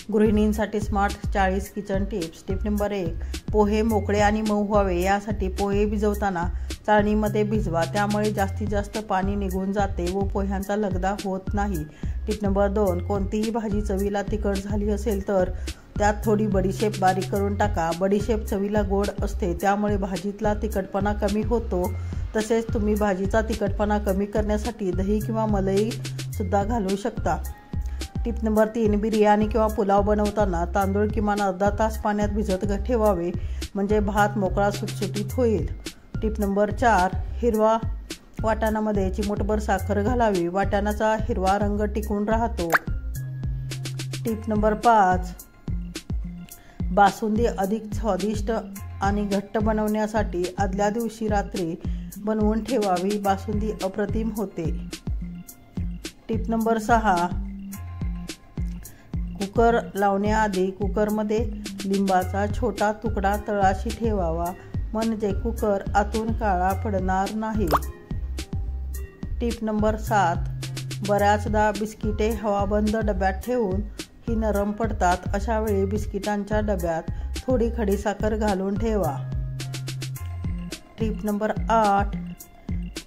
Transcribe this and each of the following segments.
गृहिणींसाठी smart 40 kitchen tips. Tip number 1. पोहे मोकळे आणि मऊ व्हावे यासाठी पोहे भिजवताना चाळणीमध्ये भिजवा. त्यामुळे जास्तीत जास्त पाणी निघून जाते व पोह्यांचा लगदा होत नाही. Tip number 2. कोणतीही भाजी चवीला तिखट झाली असेल तर त्यात थोडी बडीशेप बारीक करून टाका. बडीशेप चवीला गोड असते, त्यामुळे भाजीतला तिखटपणा कमी होतो. तसेच तुम्ही भाजीचा तिखटपणा कमी करण्यासाठी दही किंवा मलई सुद्धा घालू शकता. Tip number 3. बिर्याणी किंवा पुलाव बनवताना तांदूळ किमान अर्धा तास पाण्यात भिजत ठेवावे, म्हणजे भात मोकळा सुटसुटीत होईल. Tip number 4. हिरवा वाटाणामध्ये चिमूटभर साखर घालावी. वाटाणाचा हिरवा रंग टिकून राहतो. Tip number 5. बासुंदी अधिक स्वादिष्ट आणि घट्ट बनवण्यासाठी आदल्या दिवशी रात्री बनवून ठेवावी. बासुंदी अप्रतिम होते. Tip number 6. कुकर लावण्याआधी कुकरमध्ये लिंबाचा छोटा तुकडा तळाशी ठेवावा, म्हणजे कुकर आतून काळा पडणार नाही. Tip number 7. बऱ्याचदा बिस्किटे हवाबंद डब्यात ठेवून ही नरम पडतात. अशा वेळी बिस्किटांच्या डब्यात थोडी खडीसाखर घालून ठेवा. Tip number 8.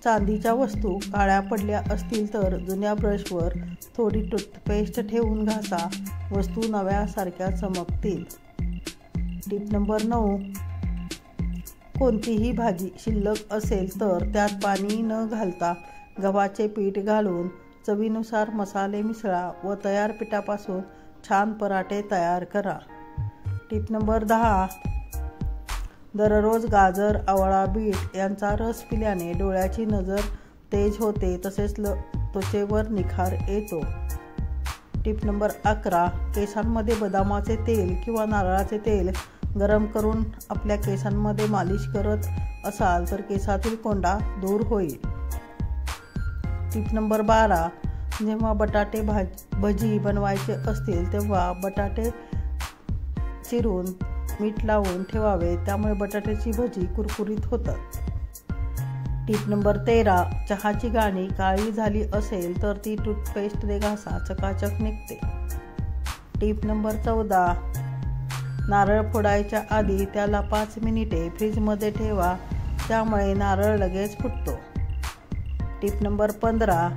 चांदीच्या वस्तू काळ्या पडल्या असतील तर जुन्या ब्रशवर थोडी टूथपेस्ट ठेवून घासा. वस्तू नव्यासारख्या चमकतील. Tip number 9. कोणतीही भाजी शिल्लक असेल तर त्यात पाणी न घालता गव्हाचे पीठ घालून चवीनुसार मसाले मिसळा व तयार पिठापासून छान पराठे तयार करा. Tip number 10. दररोज गाजर, आवळा, बीट यांचा रस पिल्याने डोळ्याची नजर तेज होते, तसेच त्वचेवर निखार येतो. Tip number 11. केसांमध्ये बदामाचे तेल किंवा नारळाचे तेल गरम करून आपल्या केसांमध्ये मालिश करत असाल तर केसातील कोंडा दूर होईल. Tip number 12. जेव्हा बटाटे भजी बनवायचे असतील तेव्हा बटाटे चिरून मीठ लावून ठेवावे, त्यामुळे बटाट्याची भजी कुरकुरीत होतात. Tip number 13. चहाची गाणी काळी झाली असेल तर ती टूथपेस्टने घासा, चकाचक निघते. Tip number 14. नारळ फोडायच्या आधी त्याला 5 मिनिटे फ्रीजमध्ये ठेवा, त्यामुळे नारळ लगेच फुटतो. Tip number 15.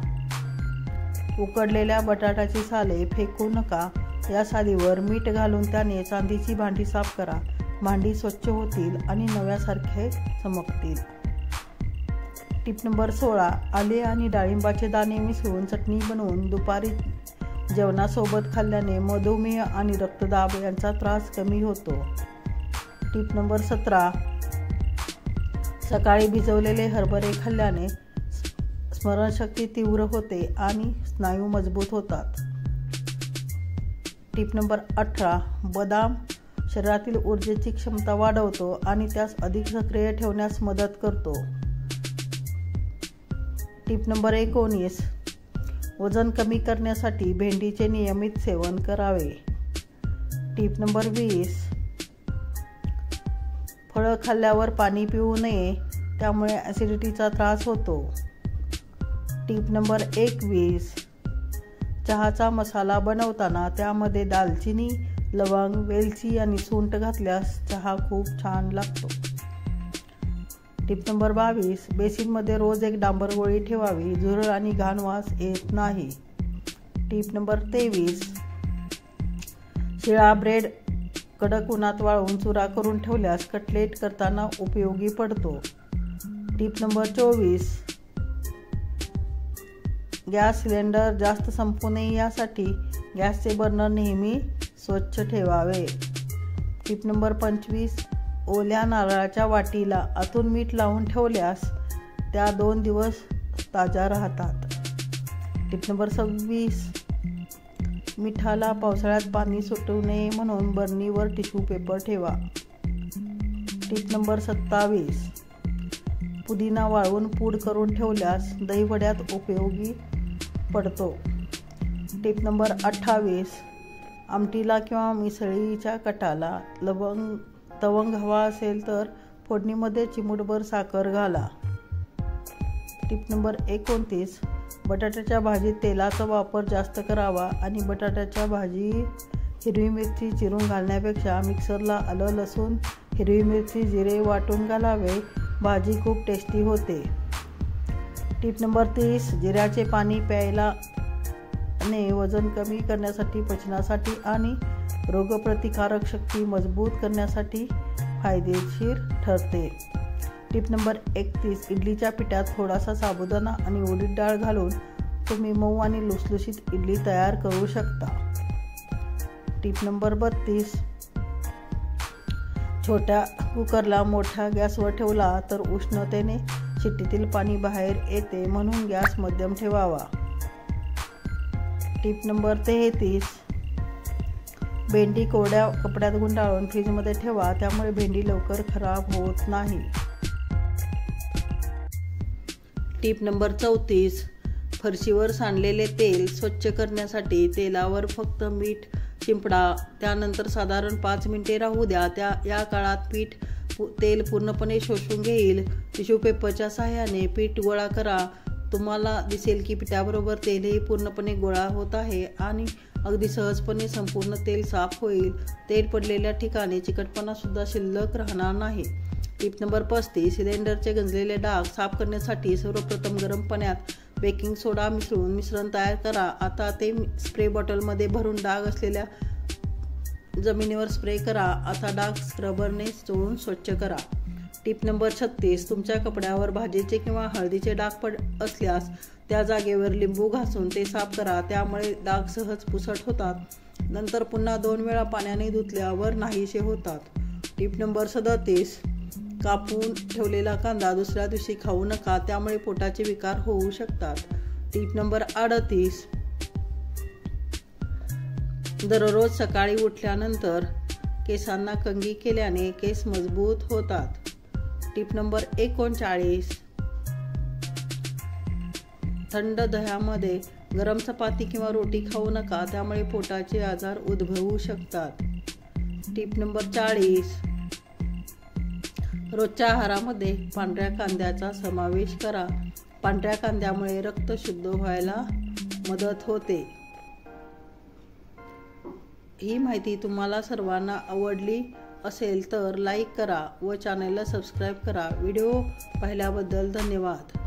उकडलेल्या बटाट्याची साले फेकू नका. या सालीवर मीठ घालून त्याने चांदीची भांडी साफ करा. भांडी स्वच्छ होतील आणि नव्यासारखे चमकतील. Tip number 16. आले आणि डाळिंबाचे दाणे मिसळून चटणी बनवून दुपारी जेवणासोबत खाल्ल्याने मधुमेह आणि रक्तदाब यांचा त्रास कमी होतो. Tip number 17. सकाळी भिजवलेले हरभरे खाल्ल्याने स्मरणशक्ती तीव्र होते आणि स्नायू मजबूत होतात. Tip number 18. बदाम शरीरातील ऊर्जेची क्षमता वाढवतो आणि त्यास अधिक सक्रिय ठेवण्यास मदत करतो. Tip number 19. वजन कमी करण्यासाठी भेंडीचे नियमित सेवन करावे. Tip number 20. फळं खाल्ल्यावर पाणी पिऊ नये, त्यामुळे ॲसिडिटीचा त्रास होतो. Tip number 21. चहाचा मसाला बनवताना त्यामध्ये दालचिनी, लवंग, वेलची आणि सुंठ घातल्यास चहा खूप छान लागतो. Tip number 22. बेसिनमध्ये रोज एक डांबर गोळी ठेवावी, झुरळ आणि घाण वास येत नाही. Tip number 23. शिळा ब्रेड कडक उन्हात वाळवून चुरा करून ठेवल्यास कटलेट करताना उपयोगी पडतो. Tip number 24. गॅस सिलेंडर जास्त संपू नये यासाठी गॅसचे बर्नर नेहमी स्वच्छ ठेवावे. Tip number 25. ओल्या नारळाच्या वाटीला आतून मीठ लावून ठेवल्यास त्या 2 दिवस ताज्या राहतात. Tip number 26. मिठाला पावसाळ्यात पाणी सुटू नये म्हणून बरणीवर टिश्यू पेपर ठेवा. Tip number 27. पुदिना वाळवून पूड करून ठेवल्यास दहीवड्यात उपयोगी पडतो. Tip number 28. आमटीला किंवा मिसळीच्या कटाला तवंग हवा असेल तर फोडणीमध्ये चिमूटभर साखर घाला. Tip number 29. बटाट्याच्या भाजीत तेलाचा वापर जास्त करावा आणि बटाट्याच्या भाजी हिरवी मिरची चिरून घालण्यापेक्षा मिक्सरला आलं, लसूण, हिरवी मिरची, जिरे वाटून घालावे. भाजी खूप टेस्टी होते. Tip number 30. जिऱ्याचे पाणी प्यायल्याने वजन कमी करण्यासाठी, पचनासाठी आणि रोगप्रतिकारक शक्ती मजबूत करण्यासाठी फायदेशीर ठरते. Tip number 31. इडलीच्या पिठात थोडासा साबुदाणा आणि उडीद डाळ घालून तुम्ही मऊ आणि लुसलुशीत इडली तयार करू शकता. Tip number 32. छोट्या कुकरला मोठ्या गॅसवर ठेवला तर उष्णतेने शिट्टीतील पाणी बाहेर येते, म्हणून गॅस मध्यम ठेवावा. Tip number 33. भेंडी कोरड्या कपड्यात गुंडाळून फ्रीजमध्ये ठेवा, त्यामुळे भेंडी लवकर खराब होत नाही. Tip number 34. फरशीवर सांडलेले तेल स्वच्छ करण्यासाठी तेलावर फक्त मीठ शिंपडा, त्यानंतर साधारण 5 मिनिटे राहू द्या. या काळात तेल पूर्णपणे शोषून घेईल. टिश्यू पेपरच्या सहाय्याने पीठ गोळा करा. तुम्हाला दिसेल की पिठाबरोबर तेलही पूर्णपणे गोळा होत आहे आणि अगदी सहजपणे संपूर्ण तेल साफ होईल. तेल पडलेल्या ठिकाणी चिकटपणा सुद्धा शिल्लक राहणार नाही. Tip number 35. सिलेंडरचे गंजलेले डाग साफ करण्यासाठी सर्वप्रथम गरम पाण्यात बेकिंग सोडा मिसळून मिश्रण तयार करा. आता ते स्प्रे बॉटलमध्ये भरून डाग असलेल्या जमिनीवर स्प्रे करा. आता डाग स्क्रबरने चोळून स्वच्छ करा. Tip number 36. तुमच्या कपड्यावर भाजीचे किंवा हळदीचे डाग असल्यास त्या जागेवर लिंबू घासून ते साफ करा, त्यामुळे डाग सहज पुसट होतात. नंतर पुन्हा 2 वेळा पाण्याने धुतल्यावर नाहीसे होतात. Tip number 37. कापून ठेवलेला कांदा दुसऱ्या दिवशी खाऊ नका, त्यामुळे पोटाचे विकार होऊ शकतात. Tip number 38. दररोज सकाळी उठल्यानंतर केसांना कंघी केल्याने केस मजबूत होतात. Tip number 39. थंड दह्यामध्ये गरम चपाती किंवा रोटी खाऊ नका, त्यामुळे पोटाचे आजार उद्भवू शकतात. Tip number 40. रोजच्या आहारामध्ये पांढऱ्या कांद्याचा समावेश करा. पांढऱ्या कांद्यामुळे रक्त शुद्ध व्हायला मदत होते. ही माहिती तुम्हाला सर्वांना आवडली असेल तर लाईक करा व चॅनलला सबस्क्राईब करा. व्हिडिओ पाहिल्याबद्दल धन्यवाद.